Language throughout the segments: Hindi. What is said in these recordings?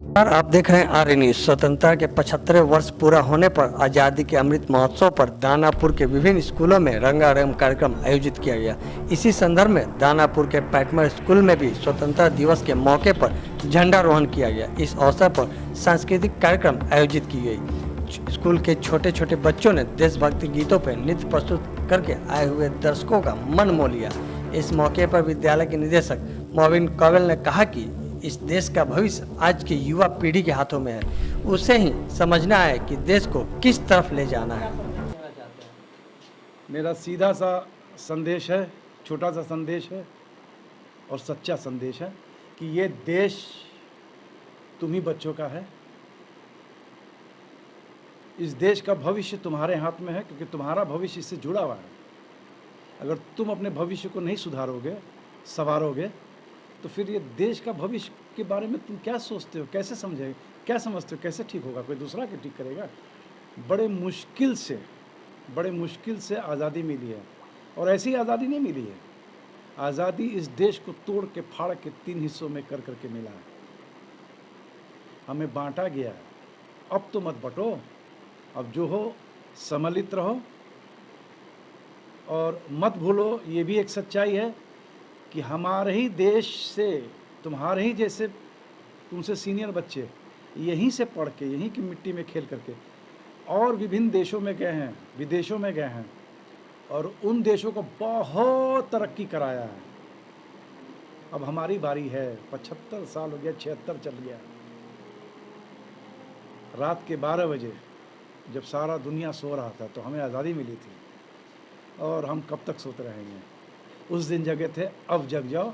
यार आप देख रहे हैं आर्य न्यूज। स्वतंत्रता के 75वें वर्ष पूरा होने पर आज़ादी के अमृत महोत्सव पर दानापुर के विभिन्न स्कूलों में रंगारंग कार्यक्रम आयोजित किया गया। इसी संदर्भ में दानापुर के पैटमर स्कूल में भी स्वतंत्रता दिवस के मौके पर झंडारोहण किया गया। इस अवसर पर सांस्कृतिक कार्यक्रम आयोजित की गई। स्कूल के छोटे छोटे बच्चों ने देशभक्ति गीतों पर नृत्य प्रस्तुत करके आए हुए दर्शकों का मन मोह लिया। इस मौके पर विद्यालय के निदेशक मोबिन कौल ने कहा कि इस देश का भविष्य आज की युवा पीढ़ी के हाथों में है। उसे ही समझना है कि देश को किस तरफ ले जाना है। मेरा सीधा सा संदेश है, छोटा सा संदेश है और सच्चा संदेश है कि ये देश तुम ही बच्चों का है। इस देश का भविष्य तुम्हारे हाथ में है, क्योंकि तुम्हारा भविष्य इससे जुड़ा हुआ है। अगर तुम अपने भविष्य को नहीं सुधारोगे, संवारोगे, तो फिर ये देश का भविष्य के बारे में तुम क्या सोचते हो, कैसे समझे, क्या समझते हो, कैसे ठीक होगा? कोई दूसरा के ठीक करेगा? बड़े मुश्किल से आज़ादी मिली है, और ऐसी आज़ादी नहीं मिली है। आज़ादी इस देश को तोड़ के फाड़ के 3 हिस्सों में कर करके मिला है। हमें बांटा गया है। अब तो मत बटो, अब जो हो सम्मिलित रहो, और मत भूलो ये भी एक सच्चाई है कि हमारे ही देश से तुम्हारे ही जैसे तुमसे सीनियर बच्चे यहीं से पढ़ के, यहीं की मिट्टी में खेल करके और विभिन्न देशों में गए हैं, विदेशों में गए हैं, और उन देशों को बहुत तरक्की कराया है। अब हमारी बारी है। 75 साल हो गया, 76 चल गया। रात के 12 बजे जब सारा दुनिया सो रहा था तो हमें आज़ादी मिली थी, और हम कब तक सोते रहेंगे? उस दिन जगे थे, अब जग जाओ,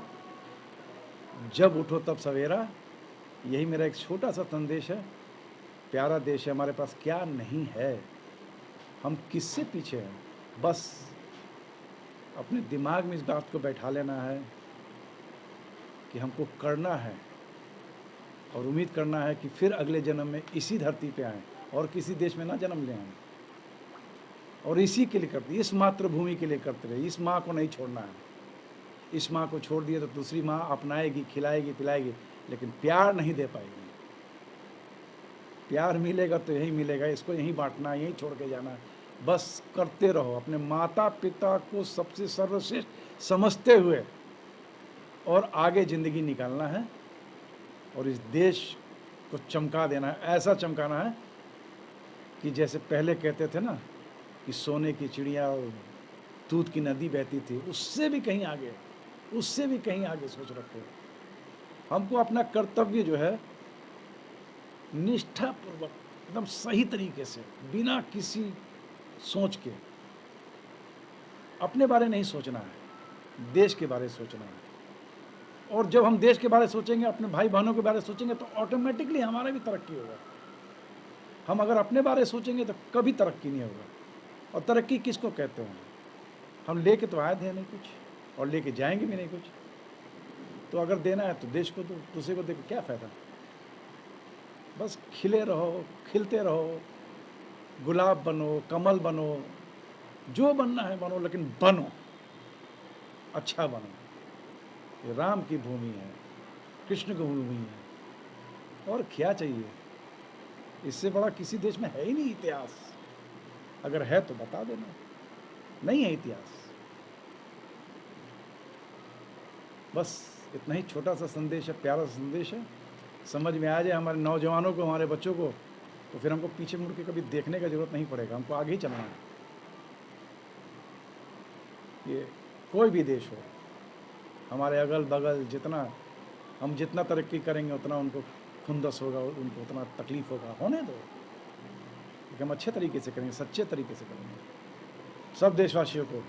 जब उठो तब सवेरा। यही मेरा एक छोटा सा संदेश है। प्यारा देश है हमारे पास, क्या नहीं है, हम किससे पीछे हैं? बस अपने दिमाग में इस बात को बैठा लेना है कि हमको करना है, और उम्मीद करना है कि फिर अगले जन्म में इसी धरती पे आएँ और किसी देश में ना जन्म ले आएँ, और इसी के लिए करते, इस मातृभूमि के लिए करते रहे। इस माँ को नहीं छोड़ना है। इस माँ को छोड़ दिए तो दूसरी माँ अपनाएगी, खिलाएगी, पिलाएगी, लेकिन प्यार नहीं दे पाएगी। प्यार मिलेगा तो यही मिलेगा, इसको यहीं बांटना है, यहीं छोड़ के जाना है। बस करते रहो, अपने माता पिता को सबसे सर्वश्रेष्ठ समझते हुए, और आगे ज़िंदगी निकालना है, और इस देश को चमका देना है। ऐसा चमकाना है कि जैसे पहले कहते थे ना कि सोने की चिड़िया और दूध की नदी बहती थी, उससे भी कहीं आगे, उससे भी कहीं आगे सोच रखो। हमको अपना कर्तव्य जो है निष्ठापूर्वक, एकदम सही तरीके से, बिना किसी सोच के, अपने बारे नहीं सोचना है, देश के बारे सोचना है। और जब हम देश के बारे सोचेंगे, अपने भाई बहनों के बारे सोचेंगे, तो ऑटोमेटिकली हमारा भी तरक्की होगा। हम अगर अपने बारे सोचेंगे तो कभी तरक्की नहीं होगा। और तरक्की किसको कहते हैं? हम लेके तो आए थे नहीं कुछ, और लेके जाएंगे भी नहीं कुछ। तो अगर देना है तो देश को दो, दूसरे को देकर क्या फ़ायदा? बस खिले रहो, खिलते रहो, गुलाब बनो, कमल बनो, जो बनना है बनो, लेकिन बनो, अच्छा बनो। ये राम की भूमि है, कृष्ण की भूमि है, और क्या चाहिए? इससे बड़ा किसी देश में है ही नहीं इतिहास। अगर है तो बता देना, नहीं है इतिहास। बस इतना ही छोटा सा संदेश है, प्यारा सा संदेश है। समझ में आ जाए हमारे नौजवानों को, हमारे बच्चों को, तो फिर हमको पीछे मुड़ के कभी देखने का जरूरत नहीं पड़ेगा। हमको आगे ही चलना है। ये कोई भी देश हो, हमारे अगल बगल हम जितना तरक्की करेंगे उतना उनको खुंदस होगा, उनको उतना तकलीफ होगा। होने दो, लेकिन हम अच्छे तरीके से करेंगे, सच्चे तरीके से करेंगे। सब देशवासियों को